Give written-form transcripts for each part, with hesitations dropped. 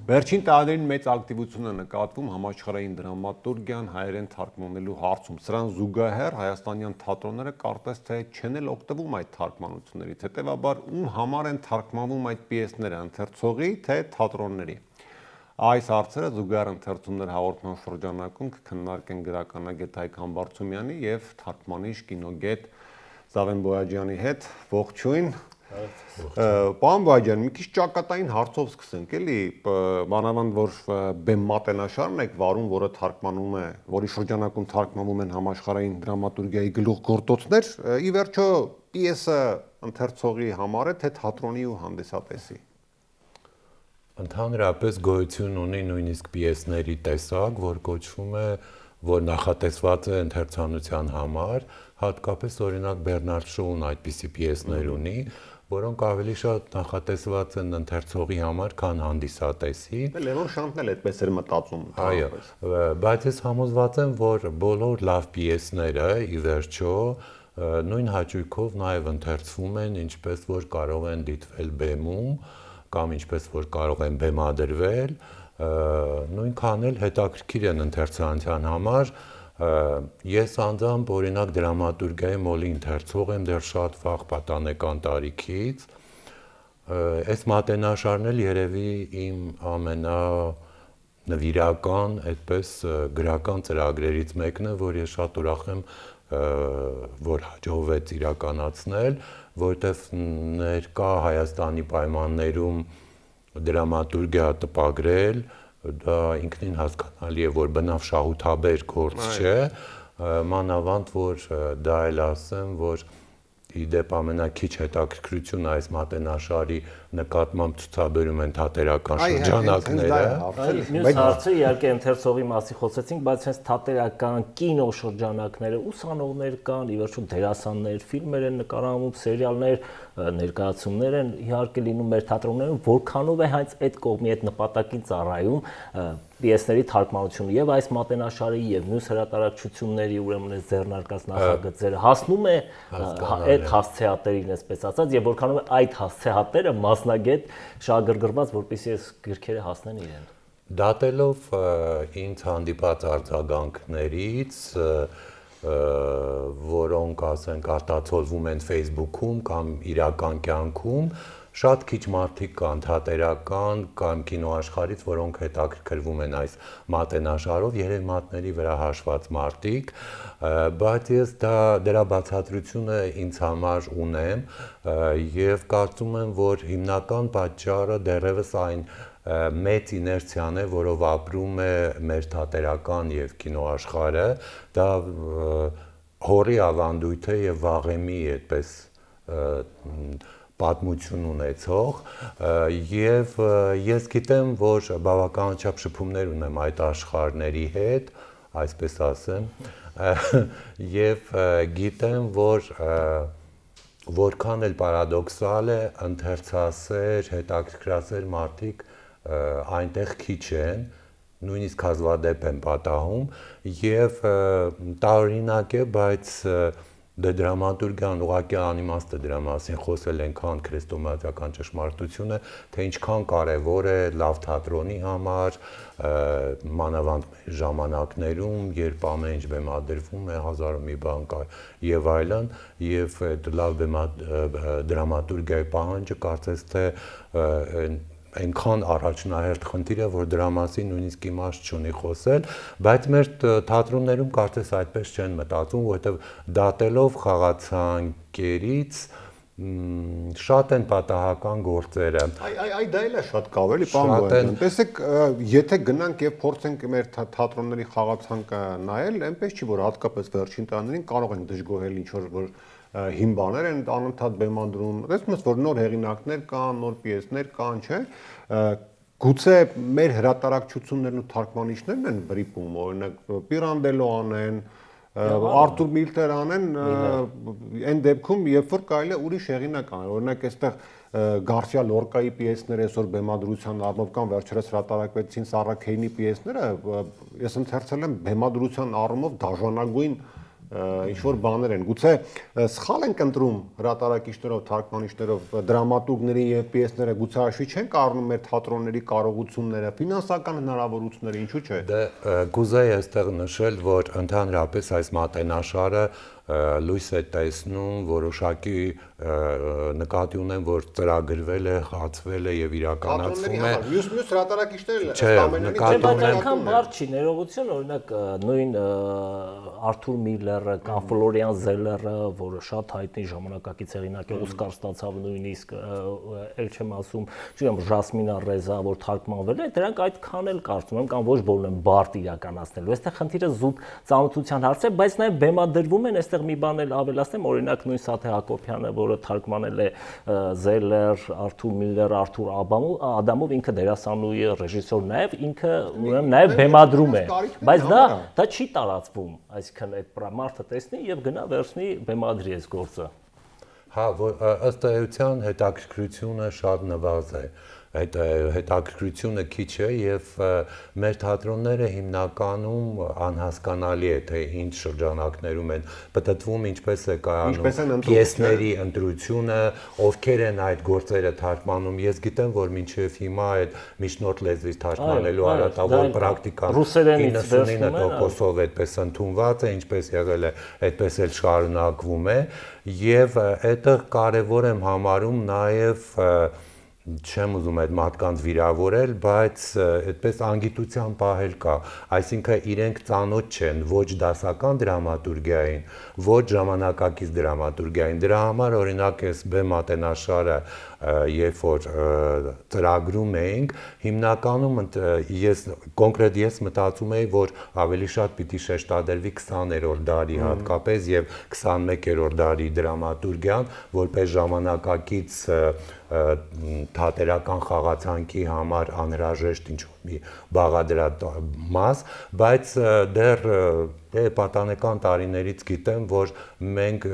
Վերջին տարիներին մեծ ակտիվություն է նկատվում համաշխարհային դրամատուրգիան հայերեն թարգմանելու հարցում։ Սրան զուգահեռ հայաստանյան թատրոնները կարծես թե չեն էլ օգտվում այդ թարգմանություններից։ Հետևաբար ում համար են թարգմանվում այդ պիեսները, ընթերցողի թե թատրոնների։ Այս հարցերը զուգահեռ ընթերցումներ հաղորդման շրջանակում կքննարկեն գրականագետ Հայկ Համբարձումյանի եւ թարգմանիչ կինոգետ Զավեն Բոյաջյանի հետ։ Ողջույն։ Պարոն Բոյաջյան, մի քիչ ճակատային հարցով սկսենք, էլի, մանավանդ որ բեմ մատենաշարն եք վարում, որը թարգմանում է, որի շրջանակում թարգմանվում են համաշխարհային դրամատուրգիայի գլուխգործոցներ, ի վերջո պիեսը ընթերցողի համար է, թե թատրոնի ու հանդիսատեսի։ Ընդհանրապես գոյություն ունի նույնիսկ պիեսների տեսակ, որ կոչվում է, որ նախատեսված է ընթերցանության համար, հատկապես օրինակ Բերնարդ Շոուն այդպիսի պիեսներ ունի, որոնք ավելի շատ նախատեսված են ընթերցողի համար, քան հանդիսատեսի։ Լևոն Շանտն էլ այդպես էր մտածում։ Այո, բայց ես համոզված եմ, որ բոլոր լավ պիեսները ի վերջո նույն հաճույքով նաև ընթերցվում են, ինչպես որ կարող են դիտվել բեմում, կամ ինչպես որ կարող են բեմադրվել, նույնքան էլ հետաքրքիր են ընթերցանության համար։ Ես անձամբ օրինակ դրամատուրգիայի մոլի ընթերցող եմ դեռ շատ վաղ պատանեկան տարիքից։ Այս մատենաշարն էլ երևի իմ ամենանվիրական, այդպես գրական ծրագրերից մեկն է, որ ես շատ ուրախ եմ, որ հաջողվեց իրականացնել, որտեղ ներկա Հայաստանի պայմաններում դրամատուրգիա տպագրել, դա ինքնին հասկանալի է, որ բնավ շահութաբեր գործ չէ, մանավանդ որ դա էլ ասեմ, որ իդեպ ամենաքիչ հետաքրքրություն այս մատենաշարի նկատմամբ ցուցաբերում են թատերական շրջանակները։ Մյուս հարցը իհարկե ընթերցողի մասին խոսեցինք, բայց հենց թատերական կինո շրջանակները ուսանողներ կան, ի վերջո դերասաններ, ֆիլմեր են նկարահանում, սերիալներ, ներկայացումներ են իհարկե լինում մեր թատրոններում, որքանով է հենց այդ կողմի այդ նպատակին ծառայում պիեսների թարգմանությունը եւ այս մատենաշարի եւ մյուս հրատարակչությունների ուրեմն այս ձեռնարկած նախագծերը հասնում է այդ հասցեատերին, այսպես ասած, եւ որքանով է այդ հասցեատերը մասնագետ շահագրգռված, որպեսզի այս գրքերը հասնեն իրեն։ Դատելով ինձ հանդիպած արձագանքներից, որոնք ասենք արտացոլվում են Facebook-ում կամ իրական կյանքում, շատ քիչ մարդիկ կան թատերական կամ կինոաշխարհից, որոնք հետաքրքրվում են այս մատենաշարով, երևմատների վրա հաշված մարդիկ, բայց ես դրա բացատրությունը ինձ համար ունեմ եւ կարծում եմ, որ հիմնական պատճառը դեռևս այն մեծ իներցիան է, որով ապրում է մեր թատերական եւ կինոաշխարհը, դա հորի ավանդույթ է եւ վաղեմի այդպես պատմություն ունեցող եւ ես գիտեմ, որ բավականաչափ շփումներ ունեմ այդ աշխարհների հետ, այսպես ասեմ, եւ գիտեմ, որ որքան էլ պարադոքսալ է, ընթերցասեր, հետաքրքրասեր մարդիկ այնտեղ քիչ են, նույնիսկ հազվադեպ են պատահում եւ տարօրինակ է, բայց դրամատուրգիան ուղղակի անիմաստ է դրա մասին, խոսել ենքան քրեստոնեական ճշմարտությունը, թե ինչքան կարևոր է լավ թատրոնի համար, մանավանդ մեր ժամանակներում, երբ ամեն ինչ բեմադրվում է, հազար ու մի բան կա եւ այլն, եւ այդ լավ դրամատուրգիայի պահանջը կարծես թե այնքան առաջնահերթ խնդիր է, որ դրա մասին նույնիսկ իմաստ չունի խոսել, բայց մեր թատրոններում կարծես այդպես չեն մտածում, որովհետև դատելով խաղացանկերից շատ են պատահական գործերը։ Այ դա էլ է շատ կավ, էլի, պարոն Բոյաջյան։ Տեսեք, եթե գնանք եւ փորձենք մեր թատրոնների խաղացանկը նայել, այնպես չի, որ հատկապես վերջին տարիներին կարող ենք դժգոհել ինչ որ հին բաներ են անընդհատ բեմադրում, տեսնում ես, որ նոր հեղինակներ կան, նոր պիեսներ կան, չէ՞։ Գուցե մեր հրատարակչություններն ու թարգմանիչներն են վրիպում, օրինակ Պիրանդելո անեն, Արտուր Միլտեր անեն, այն դեպքում, երբ որ կարելի է ուրիշ հեղինակ անել, օրինակ այստեղ Գարսիա Լորկայի պիեսները այսօր բեմադրության առումով կան, վերջերս հրատարակվեցին Սառա Քեյնի պիեսները, ես ընթերցել եմ բեմադրության առումով դաժանագույն ինչ որ բաներ են։ Գուցե սխալ ենք ընտրում հրատարակիչներով, թարգմանիչներով, դրամատուրգների եւ պիեսները գուցե հաշվի չեն կառնում մեր թատրոնների կարողությունները, ֆինանսական հնարավորությունները, ինչու՞ չէ։ Դե կուզեի այստեղ նշել, որ ընդհանրապես այս մատենաշարը լույս է տեսնում որոշակի նկատի ունեմ, որ ծրագրվել է, խացվել է եւ իրականացվում է։ Մյուս հրատարակիչները բայց այնքան բարձ չի ներողություն, օրինակ նույն Արթուր Միլլերը կամ Ֆլորիան Զելերը, որը շատ հայտնի ժամանակակից հեղինակ է, Օսկար ստացավ նույնիսկ, ել չեմ ասում, չգիտեմ, Ժասմինա Ռեզա, որ թարգմանվել է, դրանք այդքան էլ կարծում եմ կամ ոչ բոլորն են բարդ իրականացնելու։ Այստեղ խնդիրը զուտ ծանոթության հարց է, բայց նաև բեմադրվում են, այստեղ մի բան էլ ավելացնեմ, օրինակ նույն Սաթե Հակոբյանը, որը թարգմանել է Զելեր, Արթուր Միլլեր, Արթուր Ադամով, ինքը դերասանուհի, ռեժիսոր նաև, ինքը ուրեմն նաև բեմադրում է, բայց դա չի տարածվում, այսինքն այդ մարդը տեսնի եւ գնա վերցնի բեմադրի այս գործը։ Հա, ըստ էության հետաքրքրությունը շատ նվազ է։ Այդ հետաքրքրությունը քիչ է եւ մեր թատրոնները հիմնականում անհասկանալի է թե ինչ շրջանակներում են պատտվում, ինչպես է կայանում պիեսների ընտրությունը, ովքեր են այդ գործերը թարգմանում։ Ես գիտեմ, որ մինչեւ հիմա այդ միջնորդ լեզվից թարգմանելու արատավոր պրակտիկան 99%-ով այդպես ընդունված է, ինչպես եղել է, այդպես էլ շարունակվում է եւ այդտեղ կարեւոր եմ համարում նաեւ չեմ ուզում այդ մարդկանց վիրավորել, բայց այդպես անգիտության պահել կա, այսինքն իրենք ծանոթ չեն ոչ դասական դրամատուրգիային, ոչ ժամանակակից դրամատուրգիային։ Դրա համար օրինակ այս բեմատենաշարը երբ որ ծրագրում էինք, հիմնականում կոնկրետ ես մտածում էի, որ ավելի շատ պիտի շեշտադրվի 20-րդ դարի հատկապես եւ 21-րդ դարի դրամատուրգիան, որպես ժամանակակից թատերական խաղացանքի համար անհրաժեշտ ինչ-որ մի բաղադրատ մաս, բայց դեռ պատանեկան տարիներից գիտեմ, որ մենք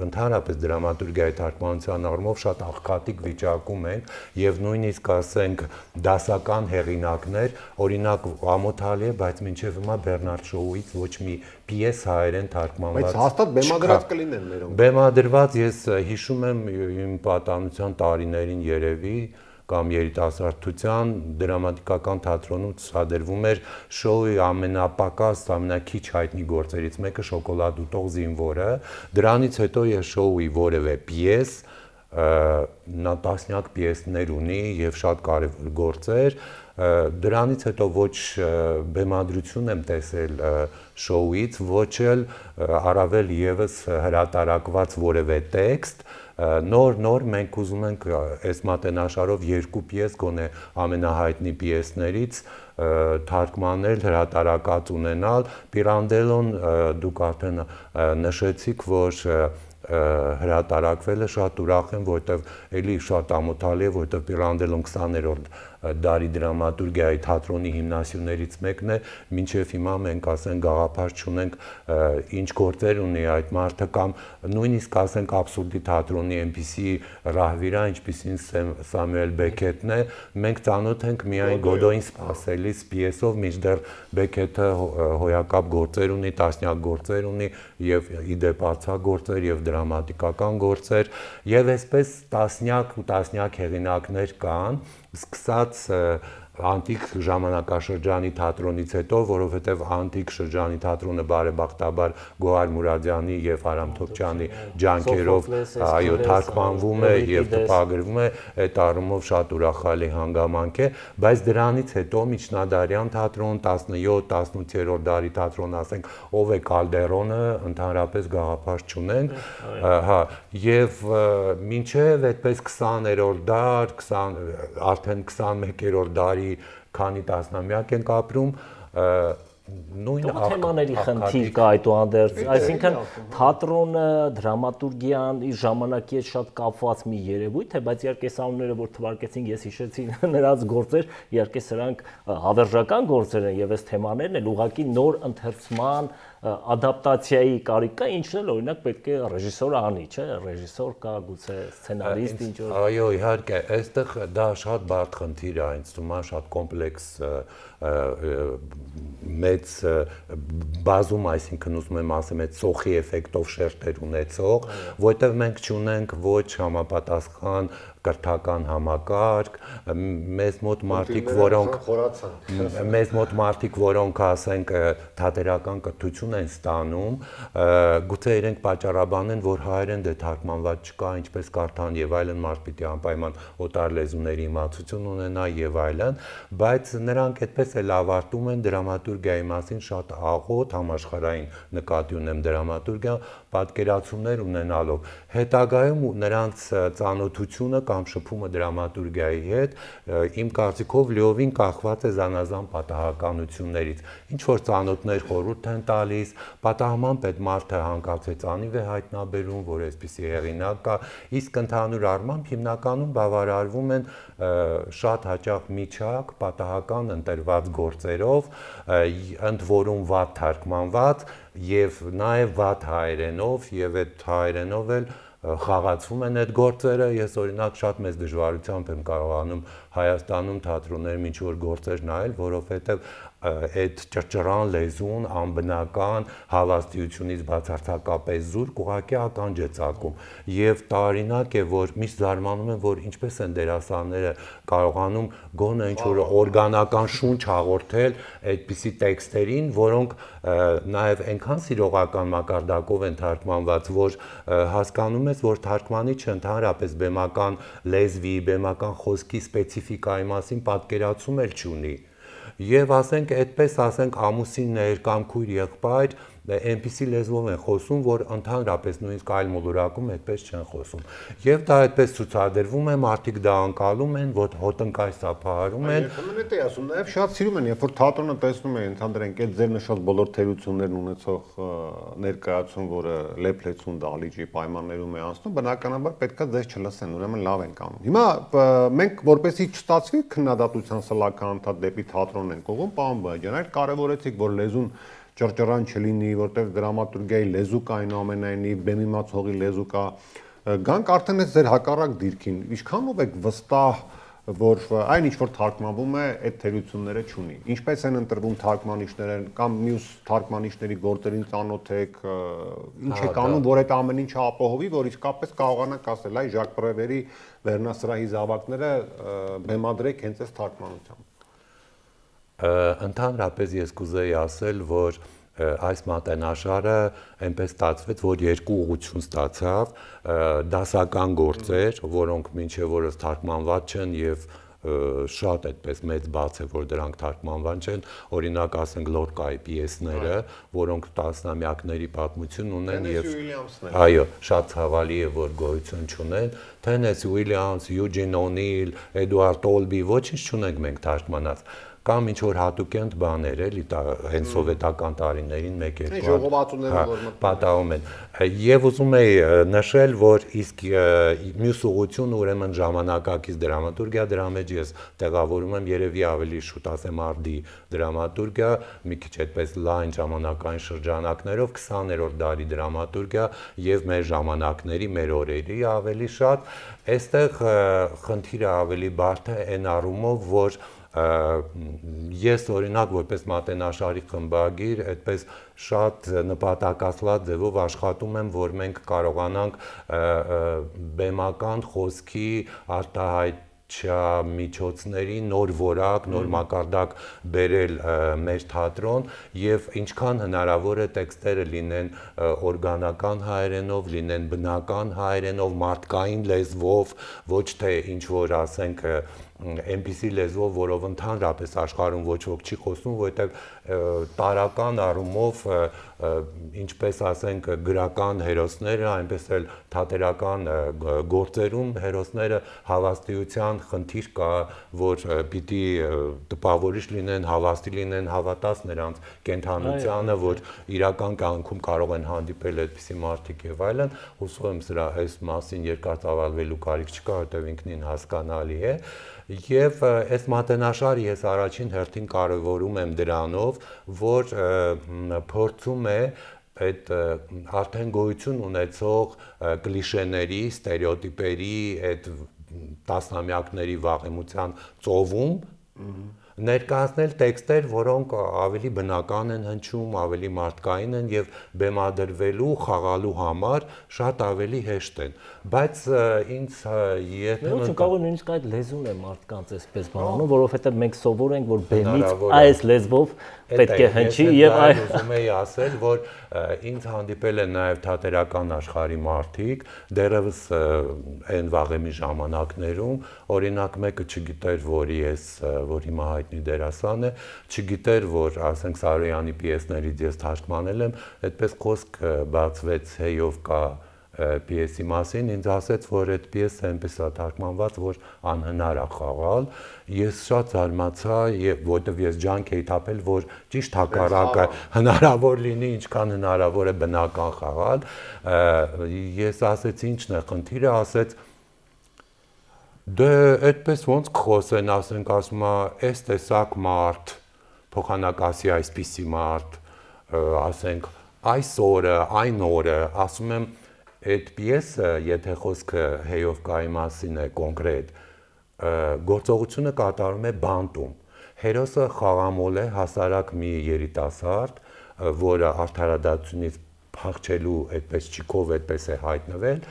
ընդհանրապես դրամատուրգիայի թարգմանության առումով շատ աղքատիկ վիճակում ենք եւ նույնիսկ ասենք դասական հեղինակներ, օրինակ ամոթալի է, բայց մինչեւ հիմա Բեռնարդ Շոուից ոչ մի պիես հայերեն թարգմանված։ Բայց հաստատ բեմադրված կլինեն մերոնք։ Բեմադրված ես հիշում եմ իմ պատանության տարիներին երևի կամ երիտասարդության դրամատիկական թատրոնում ցուցադրվում էր շոուի ամենապակաս, ամենաքիչ հայտնի գործերից մեկը Շոկոլադ ուտող զինվորը։ Դրանից հետո ես շոուի որևէ պիես, նա տասնյակ պիեսներ ունի եւ շատ կարեւոր գործեր, դրանից հետո ոչ բեմադրություն եմ տեսել շոուից, ոչ էլ առավել եւս հրատարակված որևէ տեքստ։ Նոր մենք ուզում ենք այս մատենաշարով երկու պիես գոնե ամենահայտնի պիեսներից թարգմանել, հրատարակած ունենալ։ Պիրանդելոն դուք արդեն նշեցիք, որ հրատարակվել է, շատ ուրախ եմ, որտեվ էլի շատ ամոթալի է, որտեվ Պիրանդելոն 20-րդ դարի դրամատուրգիայի թատրոնի հիմնասյուներից մեկն է, մինչև հիմա մենք ասենք գաղափար չունենք ինչ գործեր ունի այդ մարդը կամ նույնիսկ ասենք աբսուրդի թատրոնի այնպիսի ռահվիրա, ինչպիսին Սամուել Բեքետն է, մենք ծանոթ ենք միայն Գոդոյին սպասելիս պիեսով, մինչդեռ Բեքետը հոյակապ գործեր ունի, տասնյակ գործեր ունի եւ իդեպ գործեր եւ դրամատիկական գործեր եւ այսպես տասնյակ ու տասնյակ հեղինակներ կան, սկսած անտիկ ժամանակաշրջանի թատրոնից հետո, որովհետև անտիկ շրջանի թատրոնը բարեբախտաբար Գոհար Մուրադյանի եւ Արամ Թոքչյանի ջանքերով այո թարգմանվում է եւ տպագրվում է, այդ առումով շատ ուրախալի հանգամանք է, բայց դրանից հետո միջնադարյան թատրոն 17-18-րդ դարի թատրոն, ասենք, ով է Կալդերոնը, ընդհանրապես գաղափար չունենք, հա, եւ մինչեւ այդպես 20-րդ դար, արդեն 21-րդ դարի քանի տասնամյակ ենք ապրում, նույն թեմաների խնդիր կա այդուհանդերձ, այսինքն թատրոնը, դրամատուրգիան իր ժամանակի հետ շատ կապված մի երևույթ է, բայց իհարկե սանունները, որ թվարկեցինք, ես հիշեցի նրանց գործեր, իհարկե սրանք հավերժական գործեր են եւ այս թեմաներն էլ ուղղակի նոր ընթերցման ադապտացիայի կարիք կա, ինչն էլ օրինակ պետք է ռեժիսորը անի, չէ՞, ռեժիսոր կա, գուցե սցենարիստ ինչ որ։ Այո, իհարկե, այստեղ դա շատ բարդ խնդիր է, ինձ թվում է շատ կոմպլեքս մեծ բազում, այսինքն ուզում եմ ասեմ, այդ սոխի էֆեկտով շերտեր ունեցող, որտեղ մենք չունենք ոչ համապատասխան կրթական համակարգ, մեզ մոտ մարդիկ, որոնք ասենք թատերական կրթություն են ստանում, գուցե իրենք պատճառաբան են, որ հայերեն դե թարգմանված չկա, ինչպես կարդան եւ այլն, մարդ պիտի անպայման օտար լեզուների իմացություն ունենա եւ այլն, բայց նրանք այդպես էլ ավարտում են դրամատուրգիայի մասին շատ աղոտ համաշխարհային նկատի ունեմ դրամատուրգիա պատկերացումներ ունենալով, հետագայում նրանց ծանոթությունը կամ շփումը դրամատուրգիայի հետ իմ կարծիքով լիովին կախված է զանազան պատահականություններից, ինչ որ ծանոթներ խորհուրդ են տալիս, պատահմամբ այդ մարդը հանկարծանիվ է հայտնաբերում, որ այսպիսի հեղինակ կա, իսկ ընդհանուր առմամբ հիմնականում բավարարվում են շատ հաճախ միջակ պատահական ընտրված գործերով, ընդ որում վատ թարգմանված եւ նաեւ վատ հայերենով եւ այդ հայերենով էլ խաղացվում են այդ գործերը, ես օրինակ շատ մեծ դժվարությամբ եմ կարողանում Հայաստանում թատրոններում ինչ որ գործեր նայել, որովհետեւ այդ ճռճռան լեզուն անբնական հավաստիությունից բացարձակապես զուրկ ուղղակի ականջ է ծակում եւ տարօրինակ է որ միշտ զարմանում եմ որ ինչպես են դերասանները կարողանում գոնե ինչ որ օրգանական շունչ հաղորդել այդպիսի տեքստերին, որոնք նաեւ այնքան սիրողական մակարդակով են թարգմանված, որ հասկանում ես, որ թարգմանիչը ընդհանրապես բեմական լեզվի, բեմական խոսքի սպეციფიკայի մասին պատկերացում էլ չունի։ Եվ ասենք այդպես ասենք ամուսիններ կամ քույր եղբայր այնպիսի լեզվով են խոսում, որ ընդհանրապես նույնիսկ այլ մոլորակում այդպես չեն խոսում։ Եվ դա այդպես ցուցադրվում է, մարդիկ դա անցալում են, որ հոտնկայս ապահարում են։ Երբեմն է ասում, նաև շատ սիրում են, երբ որ թատրոնը տեսնում է, ընդհանրենք այդ ձեր նշած բոլոր թերություններն ունեցող ներկայացում, որը լեփլեցուն դալիճի պայմաններում է անցնում, բնականաբար պետքա ձեզ չլսեն, ուրեմն լավ են կանում։ Հիմա մենք որպեսի չստացվի քննադատության սլական ընդհանուր դեպի թատրոնն են կողում, պարոն Բաջյան, այդ կարևորեցիք, որ լեզուն ճռճռան չլինի, որտեղ դրամատուրգիայի լեզու կա այնուամենայնիվ, բեմի մացողի լեզու կա, գանք արդեն այս ձեր հակառակ դիրքին, ինչքանով եք վստահ, որ այն ինչ որ թարգմանվում է, այդ թերությունները չունի։ Ինչպես են ընտրվում թարգմանիչները կամ մյուս թարգմանիչների գործերին ծանոթ եք, ինչ եք անում, որ այդ ամեն ինչը ապահովի, որ իսկապես կարողանաք ասել, այ Ժակ Պրևերի վերնասրահի զավակները բեմադրեք հենց այս թարգմանությամբ։ Ընդհանրապես ես կուզեի ասել, որ այս մատենաշարը այնպես ստացվեց, որ երկու ուղղություն ստացավ, դասական գործեր, որոնք մինչև օրս թարգմանված չեն եւ շատ այդպես մեծ բաց է, որ դրանք թարգմանված չեն, օրինակ ասենք Լորկայի պիեսները, որոնք տասնամյակների պատմություն ունեն եւ այո, շատ ցավալի է, որ գոյություն չունեն, Թենեսի Ուիլյամս, Յուջին Օնիլ, Էդուարդ Օլբի, ոչինչ չունենք մենք թարգմանած կամ ինչ որ հատուկենտ բաներ էլի հենց սովետական տարիներին 1-2 պատահում են եւ ուզում եի նշել որ իսկ մյուս ուղղությունը ուրեմն ժամանակակից դրամատուրգիա դրա մեջ ես տեղավորում եմ երևի ավելի շուտ ասեմ արդի դրամատուրգիա մի քիչ այդպես լայն ժամանակային շրջանակներով 20-րդ դարի դրամատուրգիա եւ մեր ժամանակների մեր օրերի ավելի շատ այստեղ խնդիրը ավելի բարդ է այն առումով որ ես օրինակ որպես մատենաշարի խմբագիր այդպես շատ նպատակասլաց ձևով աշխատում եմ որ մենք կարողանանք բեմական խոսքի արտահայտ միջոցների նոր որակ, նոր մակարդակ բերել մեր թատրոն եւ ինչքան հնարավոր է տեքստերը լինեն օրգանական հայերենով, լինեն բնական հայերենով, մարդկային լեզվով, ոչ թե ինչ որ ասենք այնպիսի լեզվով, որով ընդհանրապես աշխարհում ոչ ոք չի խոսում, որովհետև տարական առումով ինչպես ասենք գրական հերոսները, այնպես էլ թատերական գործերում հերոսները հավաստիության խնդիր կա, որ պիտի տպավորիչ լինեն, հավաստի լինեն, հավատաց նրանց կենթանությանը, որ իրական կյանքում կարող են հանդիպել այդպիսի մարդիկ եւ այլն, հուսով եմ սրա այս մասին երկար ծավալվելու կարիք չկա, որովհետեւ ինքնին հասկանալի է։ Եվ այս մատենաշարը ես առաջին հերթին կարևորում եմ դրանով, որ փորձում է այդ արդեն գոյություն ունեցող կլիշեների, ստերեոտիպերի, այդ տասնամյակների վաղեմության ծովում ներկայացնել տեքստեր, որոնք ավելի բնական են հնչում, ավելի մարդկային են եւ բեմադրվելու, խաղալու համար շատ ավելի հեշտ են։ Բայց ինձ երբեմն կարող է նույնիսկ այդ լեզուն է մարդկանց այսպես բանանում, որովհետեւ մենք սովոր ենք, որ բեմից այս լեզվով պետք է հնչի եւ այ ուզում եի ասել, որ ինձ հանդիպել են նաեւ թատերական աշխարհի մարդիկ, դեռևս այն վաղեմի ժամանակներում, օրինակ մեկը չգիտեր, որ հիմա հայտնի դերասան է, չգիտեր, որ ասենք Սարոյանի պիեսներից ես թարգմանել եմ, այդպես խոսք բացվեց հեյով կա պիեսի մասին, ինձ ասեց, որ այդ պիեսը այնպես է թարգմանված, որ անհնար է խաղալ։ Ես շատ զարմացա, որովհետև ես ջանք էի թափել, որ ճիշտ հակառակը հնարավոր լինի, ինչքան հնարավոր է բնական խաղալ։ Ես ասեցի, ինչն է խնդիրը, ասեց դե այդպես ոնց կխոսեն, ասենք ասում է, այս տեսակ մարդ, փոխանակասի այսպիսի մարդ, ասենք այս օրը, այն օրը, ասում եմ այդ պիեսը, եթե խոսքը հեյով կայի մասին է կոնկրետ, գործողությունը կատարում է բանտում։ Հերոսը խաղամոլ է հասարակ մի երիտասարդ, որը արդարադատությունից փախչելու այդպես ճիքով այդպես է հայտնվել,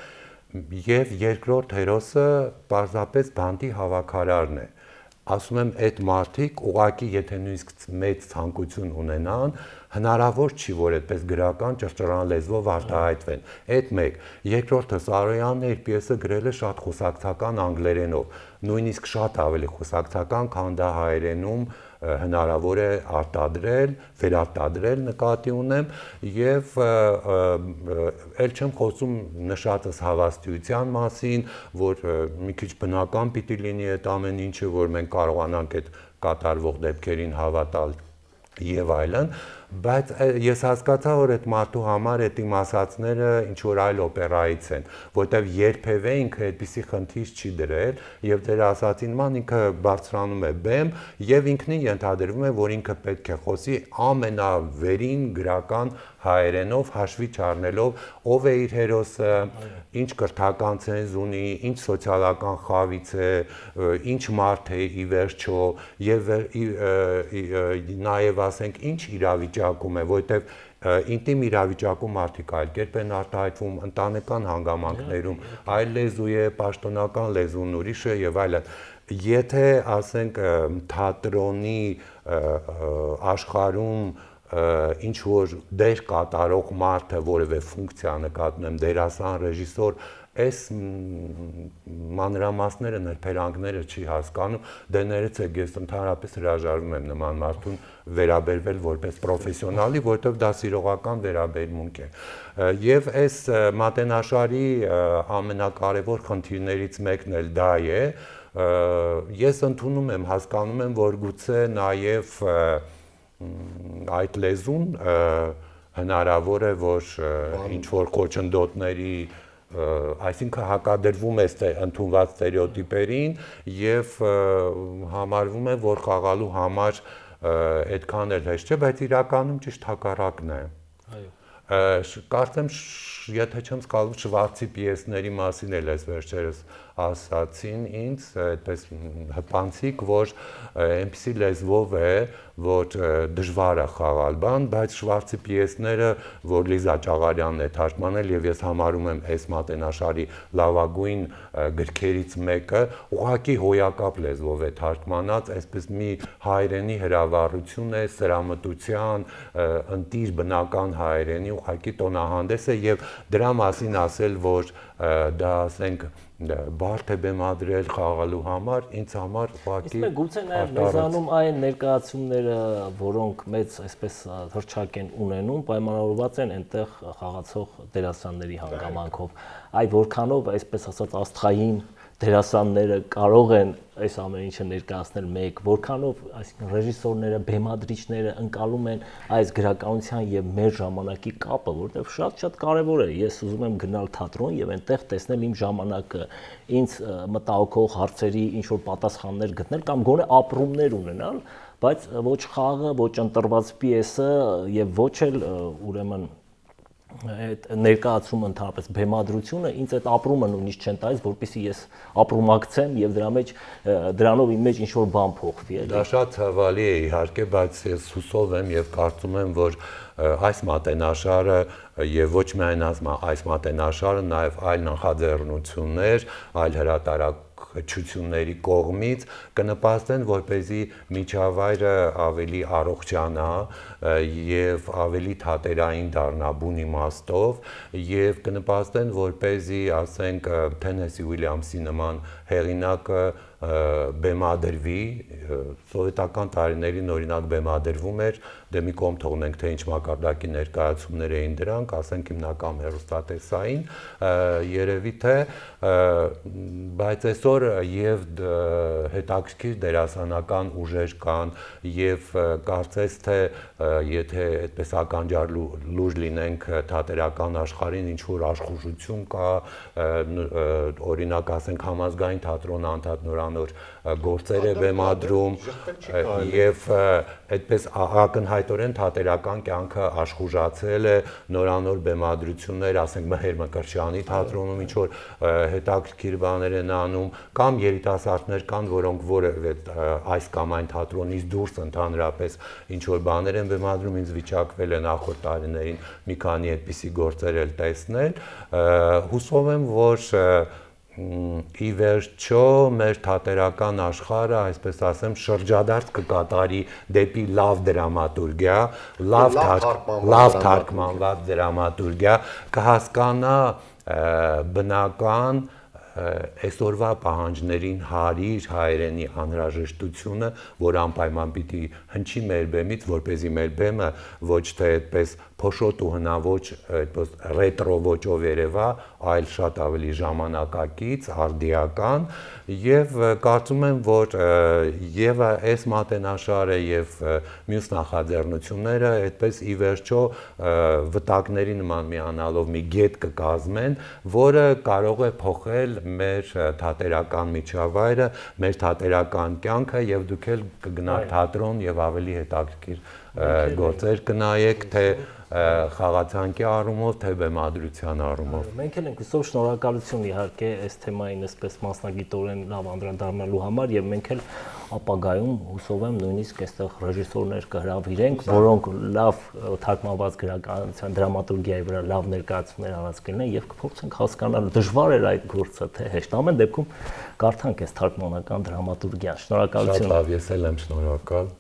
եւ երկրորդ հերոսը պարզապես բանտի հավաքարարն է։ Ասում եմ, այդ մարդիկ ուղղակի եթե նույնիսկ մեծ ցանկություն ունենան, հնարավոր չի, որ այդպես գրական ճռճռան լեզվով արտահայտվեն։ Այդ մեկ։ Երկրորդը Սարոյանն իր պիեսը գրել է շատ խոսակցական անգլերենով, նույնիսկ շատ ավելի խոսակցական, քան դա հայերենում հնարավոր է արտադրել, վերարտադրել նկատի ունեմ եւ ել չեմ խոսում նշածս հավաստիության մասին, որ մի քիչ բնական պիտի լինի այդ ամեն ինչը, որ մենք կարողանանք այդ կատարվող դեպքերին հավատալ եւ այլն, բայց ես հասկացա, որ այդ մարդու համար այդ իմ ասածները ինչ որ այլ օպերայից են, որտեվ երբևէ ինքը այդպիսի խնդիր չի դրել եւ դեր ասածին ման ինքը բարձրանում է բեմ եւ ինքնին ենթադրվում է, որ ինքը պետք է խոսի ամենավերին գրական հայերենով հաշվի չառնելով ով է իր հերոսը, ինչ կրթական ցենզ ունի, ինչ սոցիալական խավից է, ինչ մարդ է ի վերջո եւ նաեւ ասենք ինչ իրավիճակում է, որտեւ ինտիմ իրավիճակում մարդիկ այլ կերպ են արտահայտվում, ընտանեկան հանգամանքներում այլ լեզու է, պաշտոնական լեզուն ուրիշ է եւ այլն։ Եթե ասենք թատրոնի աշխարհում ինչ որ դեր կատարող մարդը որևէ ֆունկցիա նկատում եմ դերասան, ռեժիսոր, այս մանրամասները, ներբերանքները չի հասկանում, դե ներեցեք, ես ընդհանրապես հրաժարվում եմ նման մարդուն վերաբերվել որպես պրոֆեսիոնալի, որովհետև դա սիրողական վերաբերմունք է։ Եվ այս մատենաշարի ամենակարևոր խնդիրներից մեկն էլ դա է։ Ես ընդունում եմ, հասկանում եմ, որ գուցե նաև այդ լեզուն հնարավոր է, որ ինչ որ խոչընդոտների, այսինքն հակադրվում է ընդունված ստերեոտիպերին եւ համարվում է, որ խաղալու համար այդքան էլ հեշտ չէ, բայց իրականում ճիշտ հակառակն է։ Այո։ Կարծեմ, եթե չեմ սխալվում, Շվարցի պիեսների մասին էլ ես վերջերս ասացին ինձ, այդպես հպանցիկ, որ այնպիսի լեզվով է, որ դժվար է խաղալ բան, բայց Շվարցի պիեսները, որ Լիզա Ճաղարյանն է թարգմանել եւ ես համարում եմ այս մատենաշարի լավագույն գրքերից մեկը, ուղղակի հոյակապ լեզվով է թարգմանած, այսպես մի հայերենի հրավառություն է, սրամտության, ընտիր բնական հայերենի ուղղակի տոնահանդես է եւ դրա մասին ասել, որ դա ասենք բարդ է բեմադրել խաղալու համար, ինձ համար ուղղակի իսկ գուցե նաև մեզանում այն ներկայացումները, որոնք մեծ այսպես հրճակ են ունենում, պայմանավորված են այնտեղ խաղացող դերասանների հանգամանքով, այ որքանով այսպես ասած աստղային դերասանները կարող են այս ամեն ինչը ներկայացնել մեկ, որքանով, այսինքն ռեժիսորները, բեմադրիչները ընկալում են այս գրականության եւ մեր ժամանակի կապը, որտեղ շատ կարեւոր է։ Ես ուզում եմ գնալ թատրոն եւ այնտեղ տեսնել իմ ժամանակը, ինձ մտահոգող հարցերի ինչ որ պատասխաններ գտնել կամ գոնե ապրումներ ունենալ, բայց ոչ խաղը, ոչ ընտրված պիեսը եւ ոչ էլ ուրեմն այդ ներկայացումը ընդհանրապես բեմադրությունը ինձ այդ ապրումը նույնիսկ չեն տալիս, որպեսզի ես ապրումակցեմ եւ դրանով իմ մեջ ինչ որ բան փոխվի, էլի։ Դա շատ ցավալի է իհարկե, բայց ես հուսով եմ եւ կարծում եմ, որ այս մատենաշարը եւ ոչ միայն այս մատենաշարը, նաեւ այլ նախաձեռնություններ, այլ հրատարակչությունների կողմից կնպաստեն, որպեսզի միջավայրը ավելի առողջանա եւ ավելի թատերային դառնա բուն իմաստով եւ կնպաստեն, որպեսզի, ասենք, Թենեսի Ուիլյամսի նման հեղինակը բեմադրվի, սովետական տարիներին օրինակ բեմադրվում էր, դե մի կողմ թողնենք, թե ինչ մակարդակի ներկայացումներ էին դրանք, ասենք հիմնական հեռուստատեսային, երևի թե, բայց այսօր եւ հետաքրքիր դերասանական ուժեր կան եւ կարծես թե եթե այդպես ականջար լուր լինենք թատերական աշխարհին, ինչ որ աշխուժություն կա, օրինակ ասենք համազգային թատրոնը անդադ նորանոր գործեր է բեմադրում եւ այդպես ակնհայտորեն թատերական կյանքը աշխուժացել է, նորանոր բեմադրություններ, ասենք Մհեր Մկրտչյանի թատրոնում ինչ որ հետաքրքիր բաներ են անում, կամ երիտասարդներ կան, որոնք որևէ այս կամ այն թատրոնից դուրս ընդհանրապես ինչ որ բաներ են բեմադրում, ինձ վիճակվել է նախորդ տարիներին մի քանի այդպիսի գործեր էլ տեսնել, հուսով եմ, որ ի վերջո մեր թատերական աշխարհը, այսպես ասեմ, շրջադարձ կկատարի դեպի լավ դրամատուրգիա, լավ թարգմանված դրամատուրգիա, կհասկանա բնական այսօրվա պահանջներին հարիր հայերենի անհրաժեշտությունը, որ անպայման պիտի հնչի մեր բեմից, որպեսզի մեր բեմը ոչ թե այդպես փոշոտ ու հնաոճ, այդպես ռետրո ոճով երևա, այլ շատ ավելի ժամանակակից, արդիական եւ կարծում եմ, որ եւ այս մատենաշարը եւ մյուս նախաձեռնությունները այդպես ի վերջո վտակների նման միանալով մի գետ կկազմեն, որը կարող է փոխել մեր թատերական միջավայրը, մեր թատերական կյանքը եւ դուք էլ կգնաք թատրոն եւ ավելի հետաքրքիր գործեր կնայեք, թե խաղացանկի առումով, թե բեմադրության առումով։ Մենք էլ ենք հուսով, շնորհակալություն իհարկե այս թեմային այսպես մասնագիտորեն լավ անդրադառնալու համար եւ մենք էլ ապագայում հուսով եմ նույնիսկ այստեղ ռեժիսորներ կհրավիրենք, որոնք լավ թարգմանված գրականության դրամատուրգիայի վրա լավ ներկայացումներ արած կլինեն եւ կփորձենք հասկանալ դժվար է այդ գործը, թե հեշտ։ Ամեն դեպքում կարդանք այս թարգմանական դրամատուրգիան։ Շնորհակալություն։ Շատ լավ, ես էլ եմ շնորհակալ։